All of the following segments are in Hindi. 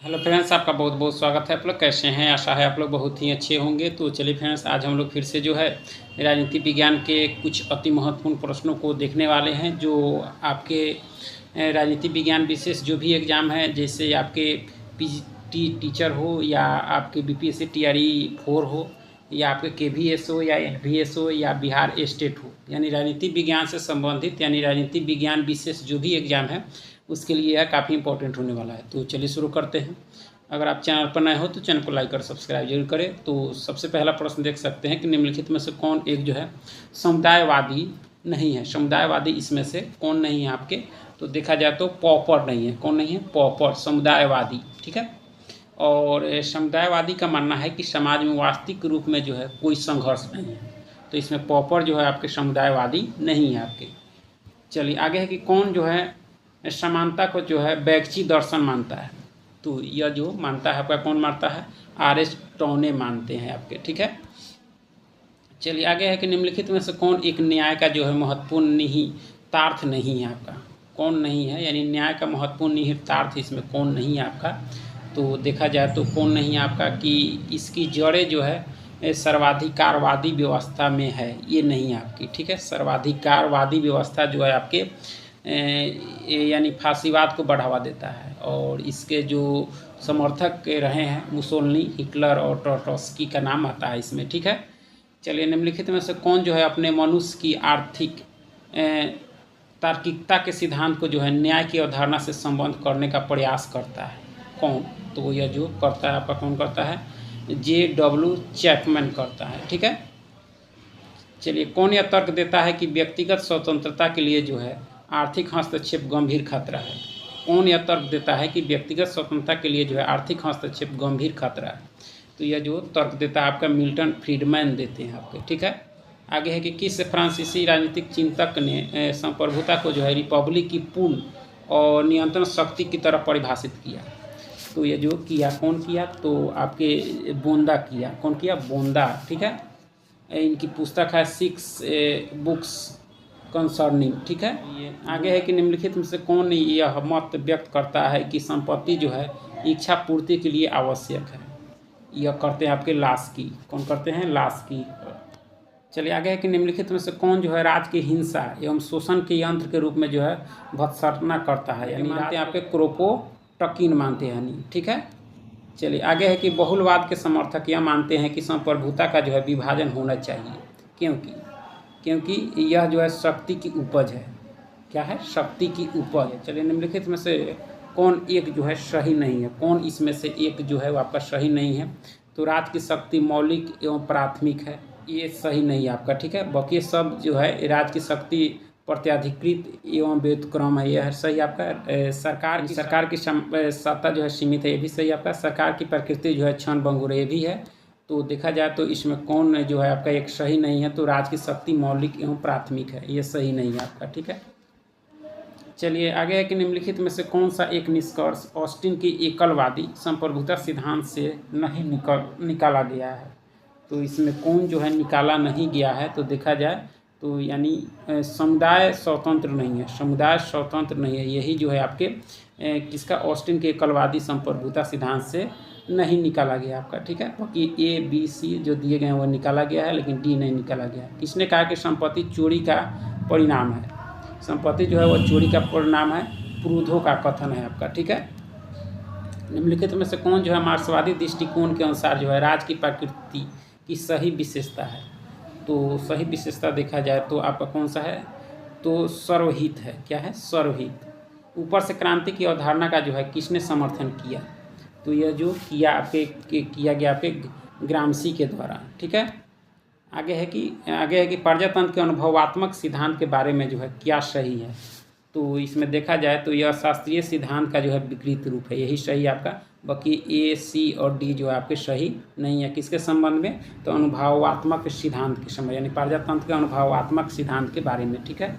हेलो फ्रेंड्स, आपका बहुत बहुत स्वागत है। आप लोग कैसे हैं? आशा है आप लोग बहुत ही अच्छे होंगे। तो चलिए फ्रेंड्स, आज हम लोग फिर से जो है राजनीति विज्ञान के कुछ अति महत्वपूर्ण प्रश्नों को देखने वाले हैं, जो आपके राजनीति विज्ञान विशेष जो भी एग्ज़ाम है, जैसे आपके पीजी टीचर हो या आपके बीपीएससी टीआरई 4 हो या आपके केवीएस हो या एनवीएस हो या बिहार स्टेट हो, यानी राजनीति विज्ञान से संबंधित यानी राजनीति विज्ञान विशेष जो भी एग्ज़ाम है उसके लिए यह काफ़ी इंपॉर्टेंट होने वाला है। तो चलिए शुरू करते हैं। अगर आप चैनल पर नए हो तो चैनल को लाइक और सब्सक्राइब जरूर करें। तो सबसे पहला प्रश्न देख सकते हैं कि निम्नलिखित में से कौन एक जो है समुदायवादी नहीं है। समुदायवादी इसमें से कौन नहीं है आपके? तो देखा जाए तो पॉपर नहीं है। कौन नहीं है? पॉपर, समुदायवादी। ठीक है। और समुदायवादी का मानना है कि समाज में वास्तविक रूप में जो है कोई संघर्ष नहीं है। तो इसमें पॉपर जो है आपके समुदायवादी नहीं है आपके। चलिए आगे है कि कौन जो है समानता को जो है बैक्ची दर्शन मानता है। तो यह जो मानता है आपका कौन मानता है? आर.एस. टॉने मानते हैं आपके। ठीक है। चलिए आगे है कि निम्नलिखित में से कौन एक न्याय का जो है महत्वपूर्ण निहितार्थ नहीं है आपका? कौन नहीं है, यानी न्याय का महत्वपूर्ण निहितार्थ इसमें कौन नहीं है आपका? तो देखा जाए तो कौन नहीं है आपका कि इसकी जड़ें जो है सर्वाधिकारवादी व्यवस्था में है, ये नहीं है आपकी। ठीक है। सर्वाधिकारवादी व्यवस्था जो है आपके यानी फांसीवाद को बढ़ावा देता है, और इसके जो समर्थक रहे हैं मुसोलिनी, हिटलर और ट्रॉट्स्की का नाम आता है इसमें। ठीक है। चलिए निम्नलिखित में से कौन जो है अपने मनुष्य की आर्थिक तार्किकता के सिद्धांत को जो है न्याय की अवधारणा से संबंध करने का प्रयास करता है? कौन? तो यह जो करता है आपका कौन करता है? J.W. चैपमैन करता है। ठीक है। चलिए कौन यह तर्क देता है कि व्यक्तिगत स्वतंत्रता के लिए जो है आर्थिक हस्तक्षेप गंभीर खतरा है? कौन यह तर्क देता है कि व्यक्तिगत स्वतंत्रता के लिए जो है आर्थिक हस्तक्षेप गंभीर खतरा है? तो यह जो तर्क देता है आपका मिल्टन फ्रीडमैन देते हैं आपके। ठीक है। आगे है कि किस फ्रांसीसी राजनीतिक चिंतक ने संप्रभुता को जो है रिपब्लिक की पूर्ण और नियंत्रण शक्ति की तरह परिभाषित किया? तो ये जो किया कौन किया? तो आपके बोंदा किया। कौन किया? बोंदा। ठीक है। इनकी पुस्तक है 6 बुक्स कंसर्निंग। ठीक है। ये आगे है कि निम्नलिखित में से कौन यह मत व्यक्त करता है कि संपत्ति जो है इच्छा पूर्ति के लिए आवश्यक है? यह करते हैं आपके लास्की। कौन करते हैं? लास्की। चलिए आगे है कि निम्नलिखित में से कौन जो है राज्य की हिंसा एवं शोषण के यंत्र के रूप में जो है भत्सना करता है? यानी मानते हैं आपके क्रोपोटकीन मानते हैं यानी। ठीक है। चलिए आगे है कि बहुलवाद के समर्थक यह मानते हैं कि संप्रभुता का जो है विभाजन होना चाहिए। क्योंकि यह जो है शक्ति की उपज है। क्या है? शक्ति की उपज है। चलिए निम्नलिखित में से कौन एक जो है सही नहीं है? कौन इसमें से एक जो है वो आपका सही नहीं है? तो राज्य की शक्ति मौलिक एवं प्राथमिक है, ये सही नहीं है आपका। ठीक है। बाकी सब जो है राज्य की शक्ति प्रत्याधिकृत एवं व्युत्क्रम है, यह है सही आपका। सरकार की सत्ता जो है सीमित है, ये भी सही आपका। सरकार की प्रकृति जो है क्षण भंगुर, ये भी है। तो देखा जाए तो इसमें कौन जो है आपका एक सही नहीं है? तो राज्य की शक्ति मौलिक एवं प्राथमिक है, ये सही नहीं है आपका। ठीक है। चलिए आगे है कि निम्नलिखित में से कौन सा एक निष्कर्ष ऑस्टिन की एकलवादी संप्रभुता सिद्धांत से नहीं निकाला गया है? तो इसमें कौन जो है निकाला नहीं गया है? तो देखा जाए तो यानी समुदाय स्वतंत्र नहीं है। समुदाय स्वतंत्र नहीं है, यही जो है आपके किसका? ऑस्टिन के एकलवादी संप्रभुता सिद्धांत से नहीं निकाला गया आपका। ठीक है। बाकी A, B, C जो दिए गए हैं वो निकाला गया है, लेकिन D नहीं निकाला गया है। किसने कहा कि संपत्ति चोरी का परिणाम है? संपत्ति जो है वो चोरी का परिणाम है, प्रूधो का कथन है आपका। ठीक है। निम्नलिखित में से कौन जो है मार्क्सवादी दृष्टिकोण के अनुसार जो है राज्य की प्रकृति की सही विशेषता है? तो सही विशेषता देखा जाए तो आपका कौन सा है? तो सर्वहित है। क्या है? सर्वहित। ऊपर से क्रांति की अवधारणा का जो है किसने समर्थन किया? तो यह जो किया गया आपके ग्रामसी के द्वारा। ठीक है। आगे है कि प्रजातंत्र के अनुभवात्मक सिद्धांत के बारे में जो है क्या सही है? तो इसमें देखा जाए तो यह शास्त्रीय सिद्धांत का जो है विकृत रूप है, यही सही आपका। बाकी A, C और D जो है आपके सही नहीं है। किसके संबंध में? तो अनुभवात्मक सिद्धांत के संबंध, यानी प्रजातंत्र के अनुभवात्मक सिद्धांत के बारे में। ठीक है।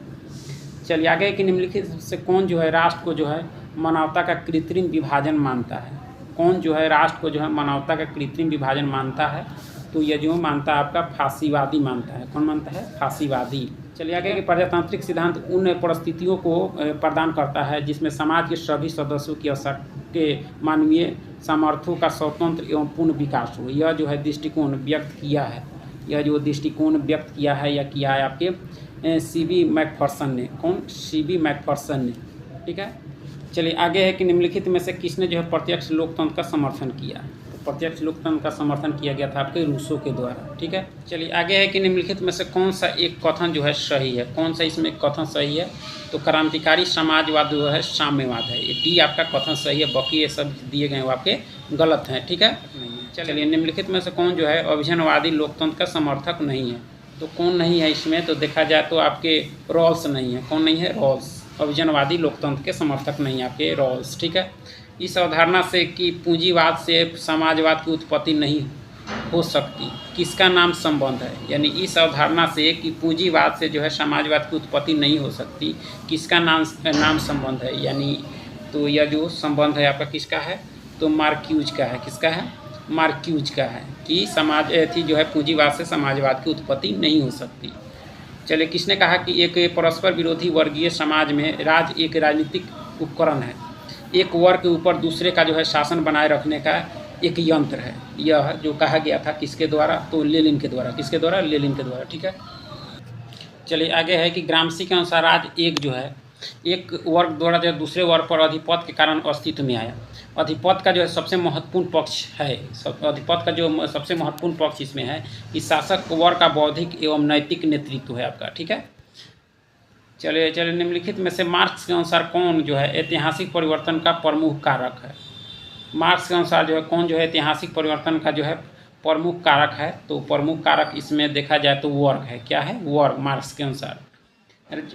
चलिए आगे है कि निम्नलिखित से कौन जो है राष्ट्र को जो है मानवता का कृत्रिम विभाजन मानता है? कौन जो है राष्ट्र को जो है मानवता का कृत्रिम विभाजन मानता है? तो यह जो मानता है आपका फांसीवादी मानता है। कौन मानता है? फांसीवादी। चलिए आगे कि प्रजातांत्रिक सिद्धांत उन परिस्थितियों को प्रदान करता है जिसमें समाज के सभी सदस्यों की के मानवीय सामर्थ्यों का स्वतंत्र एवं पूर्ण विकास हो। यह जो है दृष्टिकोण व्यक्त किया है, यह जो दृष्टिकोण व्यक्त किया है या किया है आपके सीबी मैकफर्सन ने। कौन? सीबी मैकफर्सन ने। ठीक है, चलिए आगे है कि निम्नलिखित में से किसने जो है प्रत्यक्ष लोकतंत्र का समर्थन किया। तो प्रत्यक्ष लोकतंत्र का समर्थन किया गया था आपके रूसो के द्वारा। ठीक है, चलिए आगे है कि निम्नलिखित में से कौन सा एक कथन जो है सही है। कौन सा इसमें कथन सही है? तो क्रांतिकारी समाजवाद जो है साम्यवाद है। ये डी आपका कथन सही है, बाकी ये सब दिए गए वो आपके गलत हैं। ठीक है, नहीं है। चलिए निम्नलिखित में से कौन जो है अभिजनवादी लोकतंत्र का समर्थक नहीं है। तो कौन नहीं है इसमें? तो देखा जाए तो आपके रॉल्स नहीं है। कौन नहीं है? रॉल्स अभिजनवादी लोकतंत्र के समर्थक नहीं आपके रॉल्स। ठीक है, इस अवधारणा से कि पूंजीवाद से समाजवाद की उत्पत्ति नहीं हो सकती, किसका नाम संबंध है? यानी इस अवधारणा से कि पूंजीवाद से जो है समाजवाद की उत्पत्ति नहीं हो सकती, किसका नाम संबंध है? यानी तो यह जो संबंध है आपका किसका है? तो मार्क्यूज का है। किसका है? मार्क्यूज का है कि समाज थी जो है पूंजीवाद से समाजवाद की उत्पत्ति नहीं हो सकती। चलिए, किसने कहा कि एक परस्पर विरोधी वर्गीय समाज में राज्य एक राजनीतिक उपकरण है, एक वर्ग के ऊपर दूसरे का जो है शासन बनाए रखने का एक यंत्र है। यह जो कहा गया था किसके द्वारा? तो लेनिन के द्वारा। किसके द्वारा? लेनिन के द्वारा। ठीक है, चलिए आगे है कि ग्रामसी के अनुसार राज्य एक जो है एक वर्ग द्वारा जो दूसरे वर्ग पर अधिपत्य के कारण अस्तित्व में आया। अधिपत्य का जो है सबसे महत्वपूर्ण पक्ष है, अधिपत्य का जो सबसे महत्वपूर्ण पक्ष इसमें है कि शासक वर्ग का बौद्धिक एवं नैतिक नेतृत्व है आपका। ठीक है, चलिए निम्नलिखित में से मार्क्स के अनुसार कौन जो है ऐतिहासिक परिवर्तन का प्रमुख कारक है। मार्क्स के अनुसार जो है कौन जो है ऐतिहासिक परिवर्तन का जो है प्रमुख कारक है? तो प्रमुख कारक इसमें देखा जाए तो वर्ग है। क्या है? वर्ग। मार्क्स के अनुसार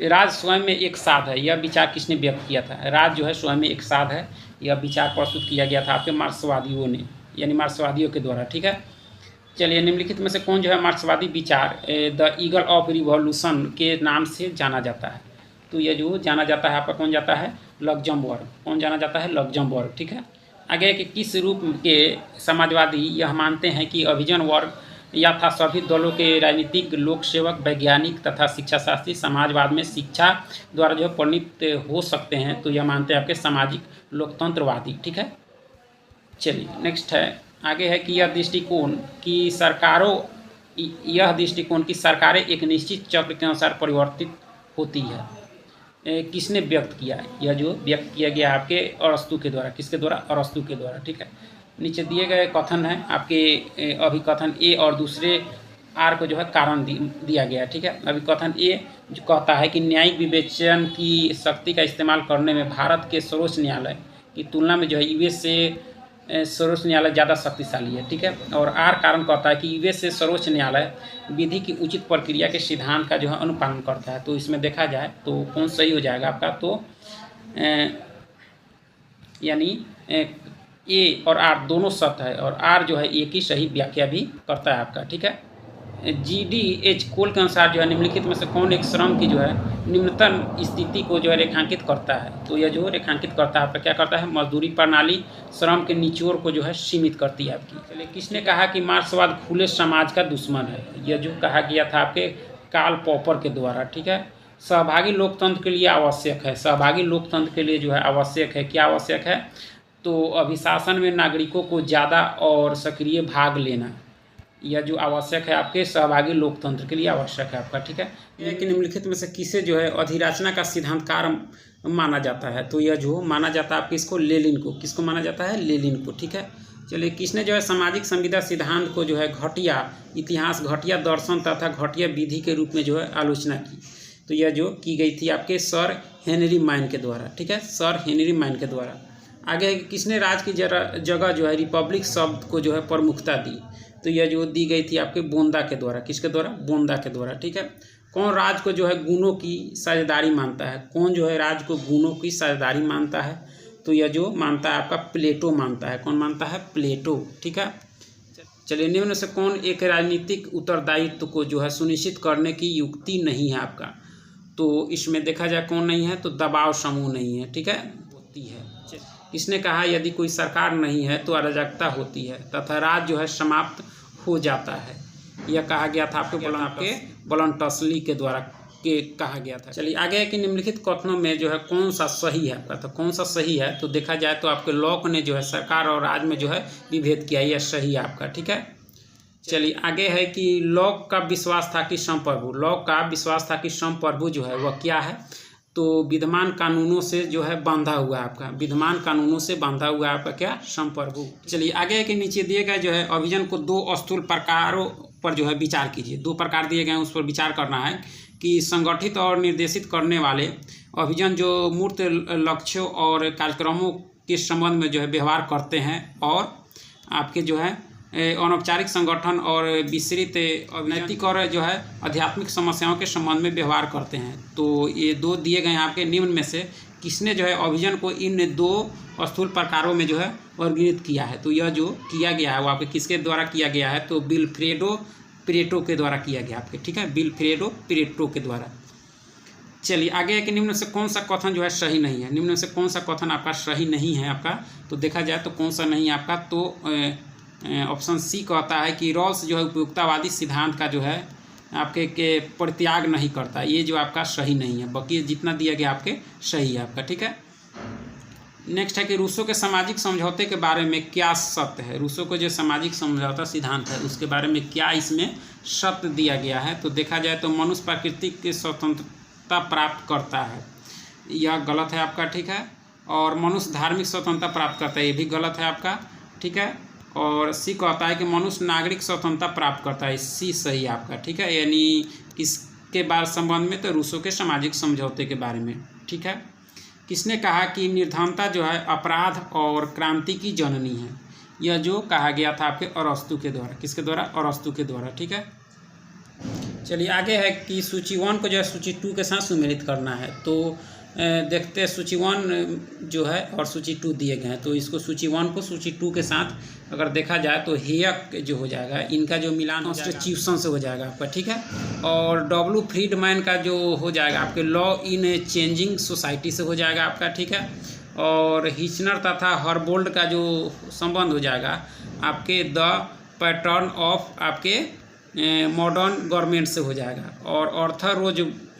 राज स्वयं में एक साध है। यह विचार किसने व्यक्त किया था? राज जो है स्वयं में एक साध है, यह विचार प्रस्तुत किया गया था आपके मार्क्सवादियों ने, यानी मार्क्सवादियों के द्वारा। ठीक है, चलिए निम्नलिखित में से कौन जो है मार्क्सवादी विचार द ईगल ऑफ रिवॉल्यूशन के नाम से जाना जाता है? तो यह जो जाना जाता है आपका कौन जाता है? लग्जमबर्ग। कौन जाना जाता है? लग्जमबर्ग। ठीक है, आगे कि किस रूप के समाजवादी यह मानते हैं कि अभिजन वर्ग या था सभी दलों के राजनीतिक लोक सेवक वैज्ञानिक तथा शिक्षा शास्त्री समाजवाद में शिक्षा द्वारा जो है परिणित हो सकते हैं। तो यह मानते हैं आपके सामाजिक लोकतंत्रवादी। ठीक है, चलिए नेक्स्ट है, आगे है कि यह दृष्टिकोण की सरकारें एक निश्चित चक्र के अनुसार परिवर्तित होती है। किसने व्यक्त किया? यह जो व्यक्त किया गया आपके अरस्तु के द्वारा। किसके द्वारा? अरस्तु के द्वारा। ठीक है, नीचे दिए गए कथन है आपके अभिकथन ए और दूसरे आर को जो है कारण दिया गया है। ठीक है, अभिकथन ए जो कहता है कि न्यायिक विवेचन की शक्ति का इस्तेमाल करने में भारत के सर्वोच्च न्यायालय की तुलना में जो है यूएस से सर्वोच्च न्यायालय ज़्यादा शक्तिशाली है। ठीक है, और आर कारण कहता है कि यूएस से सर्वोच्च न्यायालय विधि की उचित प्रक्रिया के सिद्धांत का जो है अनुपालन करता है। तो इसमें देखा जाए तो कौन सही हो जाएगा आपका? तो यानी ए और आर दोनों सत्य है और आर जो है एक ही सही व्याख्या भी करता है आपका। ठीक है, GDH कोल के अनुसार जो है निम्नलिखित में से कौन एक श्रम की जो है निम्नतम स्थिति को जो है रेखांकित करता है? तो यह जो रेखांकित करता है आपका क्या करता है? मजदूरी प्रणाली श्रम के निचोड़ को जो है सीमित करती है आपकी। चलिए, किसने कहा कि मार्क्सवाद खुले समाज का दुश्मन है? यह जो कहा गया था आपके कार्ल पॉपर के द्वारा। ठीक है, सहभागी लोकतंत्र के लिए आवश्यक है। सहभागी लोकतंत्र के लिए जो है आवश्यक है। क्या आवश्यक है? तो अभिशासन में नागरिकों को ज़्यादा और सक्रिय भाग लेना, यह जो आवश्यक है आपके सहभागी लोकतंत्र के लिए आवश्यक है आपका। ठीक है, कि निम्नलिखित में से किसे जो है अधिरचना का सिद्धांतकार माना जाता है? तो यह जो माना जाता है आपके इसको लेनिन को। किसको माना जाता है? लेनिन को। ठीक है, चलिए किसने जो है सामाजिक संविदा सिद्धांत को जो है घटिया इतिहास, घटिया दर्शन तथा घटिया विधि के रूप में जो है आलोचना की? तो यह जो की गई थी आपके सर हेनरी मैन के द्वारा। ठीक है, सर हेनरी मैन के द्वारा। आगे है कि किसने राज की जगह जो है रिपब्लिक शब्द को जो है प्रमुखता दी? तो यह जो दी गई थी आपके बोंदा के द्वारा। किसके द्वारा? बोंदा के द्वारा। ठीक है, कौन राज को जो है गुणों की साझेदारी मानता है? कौन जो है राज को गुणों की साझेदारी मानता है? तो यह जो मानता है आपका प्लेटो मानता है। कौन मानता है? प्लेटो। ठीक है, चलिए निम्न से कौन एक राजनीतिक उत्तरदायित्व को जो है सुनिश्चित करने की युक्ति नहीं है आपका? तो इसमें देखा जाए कौन नहीं है? तो दबाव समूह नहीं है। ठीक है, होती है। किसने कहा यदि कोई सरकार नहीं है तो अराजकता होती है तथा राज जो है समाप्त हो जाता है? यह कहा गया था आपके ब्लॉन टस्ली के द्वारा। के कहा गया था। चलिए आगे है कि निम्नलिखित कथनों में जो है कौन सा सही है आपका, तो कौन सा सही है, तो देखा जाए तो आपके लॉक ने जो है सरकार और राज्य में जो है विभेद किया, यह सही है आपका, ठीक है। चलिए आगे है कि लॉक का विश्वास था कि संप्रभु, लॉक का विश्वास था कि संप्रभु जो है वह क्या है, तो विद्यमान कानूनों से जो है बांधा हुआ आपका, विद्यमान कानूनों से बांधा हुआ आपका क्या, संप्रभु। चलिए आगे है कि नीचे दिए गए जो है अभिजन को दो स्थूल प्रकारों पर जो है विचार कीजिए। दो प्रकार दिए गए उस पर विचार करना है कि संगठित और निर्देशित करने वाले अभिजन जो मूर्त लक्ष्यों और कार्यक्रमों के संबंध में जो है व्यवहार करते हैं, और आपके जो है अनौपचारिक संगठन और विस्तृत नैतिक और जो है आध्यात्मिक समस्याओं के संबंध में व्यवहार करते हैं। तो ये दो दिए गए हैं आपके, निम्न में से किसने जो है अभिजन को इन दो स्थूल प्रकारों में जो है वर्गीकृत किया है, तो यह जो किया गया है वो आपके किसके द्वारा किया गया है, तो विल्फ्रेडो पेरेटो के द्वारा किया गया आपके, ठीक है, विल्फ्रेडो पेरेटो के द्वारा। चलिए आगे है कि निम्न से कौन सा कथन जो है सही नहीं है, निम्न से कौन सा कथन आपका सही नहीं है आपका, तो देखा जाए तो कौन सा नहीं है आपका, तो ऑप्शन सी कहता है कि रॉल्स जो है उपयुक्तावादी सिद्धांत का जो है आपके के परित्याग नहीं करता, ये जो आपका सही नहीं है, बाकी जितना दिया गया आपके सही है आपका, ठीक है। नेक्स्ट है कि रूसो के सामाजिक समझौते के बारे में क्या सत्य है, रूसो को जो सामाजिक समझौता सिद्धांत है उसके बारे में क्या इसमें सत्य दिया गया है, तो देखा जाए तो मनुष्य प्राकृतिक की स्वतंत्रता प्राप्त करता है, यह गलत है आपका, ठीक है। और मनुष्य धार्मिक स्वतंत्रता प्राप्त करता है, ये भी गलत है आपका, ठीक है। और सी कहता है कि मनुष्य नागरिक स्वतंत्रता प्राप्त करता है, सी सही है आपका, ठीक है। यानी किसके बारे संबंध में, तो रूसो के सामाजिक समझौते के बारे में, ठीक है। किसने कहा कि निर्धनता जो है अपराध और क्रांति की जननी है, यह जो कहा गया था आपके अरस्तु के द्वारा, किसके द्वारा, अरस्तु के द्वारा, ठीक है। चलिए आगे है कि सूची 1 को जो है सूची 2 के साथ सुमेलित करना है, तो देखते हैं सूची 1 जो है और सूची 2 दिए गए हैं, तो इसको सूची 1 को सूची 2 के साथ अगर देखा जाए तो हेयक जो हो जाएगा, इनका जो मिलान कॉन्स्टिट्यूशन से हो जाएगा आपका, ठीक है। और डब्ल्यू फ्रीडमैन का जो हो जाएगा आपके लॉ इन चेंजिंग सोसाइटी से हो जाएगा आपका, ठीक है। और हिचनर तथा हरबोल्ड का जो संबंध हो जाएगा आपके द पैटर्न ऑफ आपके मॉडर्न गवर्नमेंट से हो जाएगा। और ऑर्थर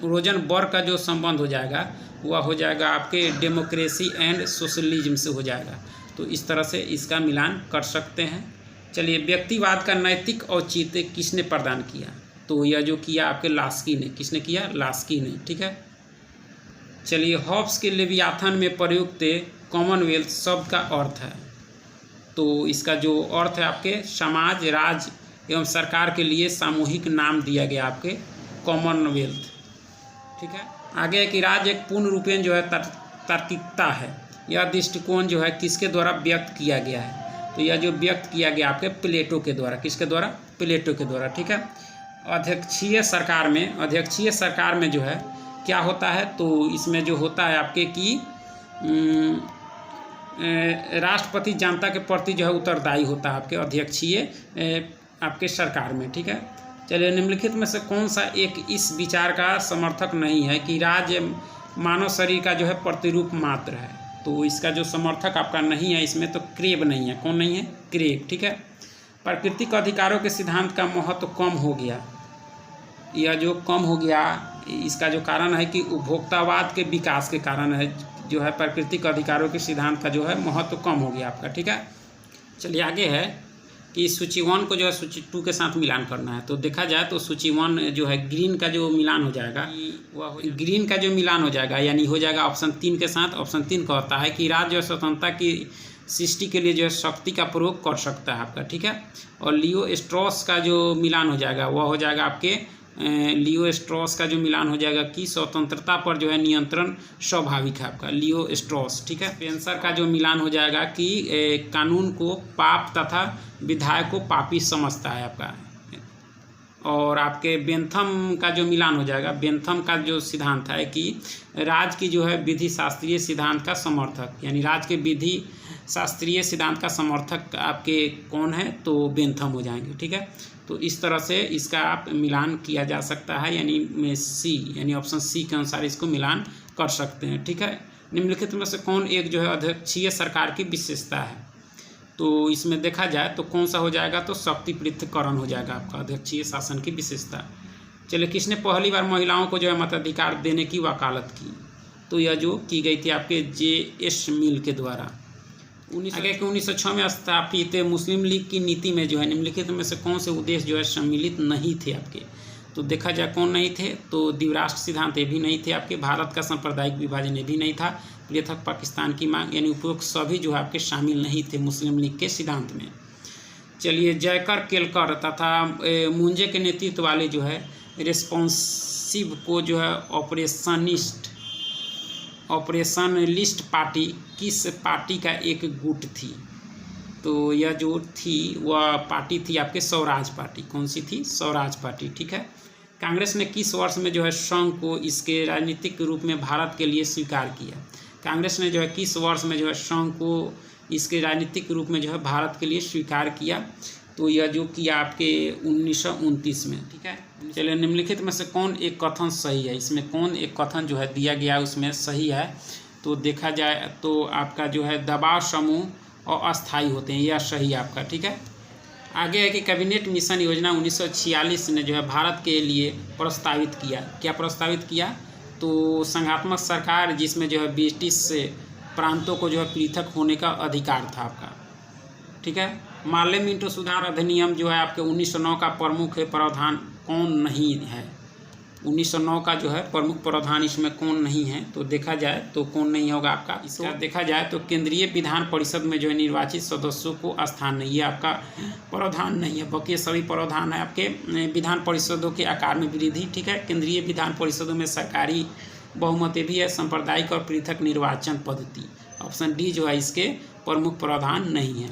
रोजनबर्ग का जो संबंध हो जाएगा वह हो जाएगा आपके डेमोक्रेसी एंड सोशलिज्म से हो जाएगा। तो इस तरह से इसका मिलान कर सकते हैं। चलिए व्यक्तिवाद का नैतिक औचित्य किसने प्रदान किया, तो यह जो किया आपके लास्की ने, किसने किया, लास्की ने, ठीक है। चलिए हॉब्स के लेवियाथन में प्रयुक्त कॉमनवेल्थ शब्द का अर्थ है, तो इसका जो अर्थ है आपके समाज, राज्य एवं सरकार के लिए सामूहिक नाम दिया गया आपके कॉमनवेल्थ, ठीक है। आगे है कि राज्य एक पूर्ण रूपेण जो है तार्किकता है, यह दृष्टिकोण जो है किसके द्वारा व्यक्त किया गया है, तो यह जो व्यक्त किया गया आपके प्लेटो के द्वारा, किसके द्वारा, प्लेटो के द्वारा, ठीक है। अध्यक्षीय सरकार में जो है क्या होता है, तो इसमें जो होता है आपके कि राष्ट्रपति जनता के प्रति जो है उत्तरदायी होता है आपके अध्यक्षीय आपके सरकार में, ठीक है। चलिए निम्नलिखित में से कौन सा एक इस विचार का समर्थक नहीं है कि राज्य मानव शरीर का जो है प्रतिरूप मात्र है, तो इसका जो समर्थक आपका नहीं है इसमें, तो क्रेब नहीं है, कौन नहीं है, क्रेब, ठीक है। प्राकृतिक अधिकारों के सिद्धांत का महत्व कम हो गया, यह जो कम हो गया इसका जो कारण है कि उपभोक्तावाद के विकास के कारण है, जो है प्राकृतिक अधिकारों के सिद्धांत का जो है महत्व कम हो गया आपका, ठीक है। चलिए आगे है कि सूची 1 को जो है सूची 2 के साथ मिलान करना है, तो देखा जाए तो सूची 1 जो है ग्रीन का जो मिलान हो जाएगा, वह ग्रीन का जो मिलान हो जाएगा यानी हो जाएगा ऑप्शन 3 के साथ। ऑप्शन 3 कहता है कि राज्य और स्वतंत्रता की सृष्टि के लिए जो है शक्ति का प्रयोग कर सकता है आपका, ठीक है। और लियो स्ट्रॉस का जो मिलान हो जाएगा वह हो जाएगा आपके लियो स्ट्रॉस का जो मिलान हो जाएगा कि स्वतंत्रता पर जो है नियंत्रण स्वाभाविक है आपका, लियो स्ट्रॉस, ठीक है। स्पेंसर का जो मिलान हो जाएगा कि कानून को पाप तथा विधायक को पापी समझता है आपका। और आपके बेंथम का जो मिलान हो जाएगा, बेंथम का जो सिद्धांत है कि राज्य की जो है विधि शास्त्रीय सिद्धांत का समर्थक, यानी राज्य के विधि शास्त्रीय सिद्धांत का समर्थक आपके कौन है, तो बेंथम हो जाएंगे, ठीक है। तो इस तरह से इसका आप मिलान किया जा सकता है, यानी सी यानी ऑप्शन सी के अनुसार इसको मिलान कर सकते हैं, ठीक है। निम्नलिखित में से कौन एक जो है अध्यक्षीय सरकार की विशेषता है, तो इसमें देखा जाए तो कौन सा हो जाएगा, तो शक्ति पृथक्करण हो जाएगा आपका अध्यक्षीय शासन की विशेषता। चलिए, किसने पहली बार महिलाओं को जो है मताधिकार देने की वकालत की? तो यह जो की गई थी आपके J.S. मिल के द्वारा। 1906 में स्थापित मुस्लिम लीग की नीति में जो है निम्नलिखित में से कौन से उद्देश्य जो है सम्मिलित नहीं थे आपके? तो देखा जाए कौन नहीं थे, तो द्विराष्ट्र सिद्धांत ये भी नहीं थे आपके, भारत का सांप्रदायिक विभाजन ये भी नहीं था, पृथक पाकिस्तान की मांग, यानी उपरोक्त सभी जो है आपके शामिल नहीं थे मुस्लिम लीग के सिद्धांत में। चलिए, जयकर केलकर तथा मुंजे के नेतृत्व वाले जो है रेस्पॉन्सिव को जो है ऑपरेशनलिस्ट पार्टी किस पार्टी का एक गुट थी? तो यह जो थी वह पार्टी थी आपके स्वराज पार्टी। कौन सी थी? स्वराज पार्टी, ठीक है। कांग्रेस ने किस वर्ष में जो है संघ को इसके राजनीतिक रूप में भारत के लिए स्वीकार किया? कांग्रेस ने जो है किस वर्ष में जो है संघ को इसके राजनीतिक रूप में जो है भारत के लिए स्वीकार किया? तो यह जो किया आपके 1929 में, ठीक है। चलिए, निम्नलिखित में से कौन एक कथन सही है? इसमें कौन एक कथन जो है दिया गया उसमें सही है? तो देखा जाए तो आपका जो है दबाव समूह और अस्थायी होते हैं, यह सही आपका, ठीक है। आगे है कि कैबिनेट मिशन योजना 1946 ने जो है भारत के लिए प्रस्तावित किया। क्या प्रस्तावित किया? तो संघात्मक सरकार जिसमें जो है ब्रिटिश प्रांतों को जो है पृथक होने का अधिकार था आपका, ठीक है। मार्ले मिंटो सुधार अधिनियम जो है आपके 1909 का प्रमुख प्रावधान कौन नहीं है? 1909 का जो है प्रमुख प्रावधान इसमें कौन नहीं है? तो देखा जाए तो कौन नहीं होगा आपका? इसका देखा जाए तो केंद्रीय विधान परिषद में जो है निर्वाचित सदस्यों को स्थान नहीं, ये आपका प्रावधान नहीं है। बाकी सभी प्रावधान है आपके विधान परिषदों के आकार में वृद्धि, ठीक है। केंद्रीय विधान परिषदों में सरकारी बहुमत भी है, सांप्रदायिक और पृथक निर्वाचन पद्धति। ऑप्शन डी जो है इसके प्रमुख प्रावधान नहीं है।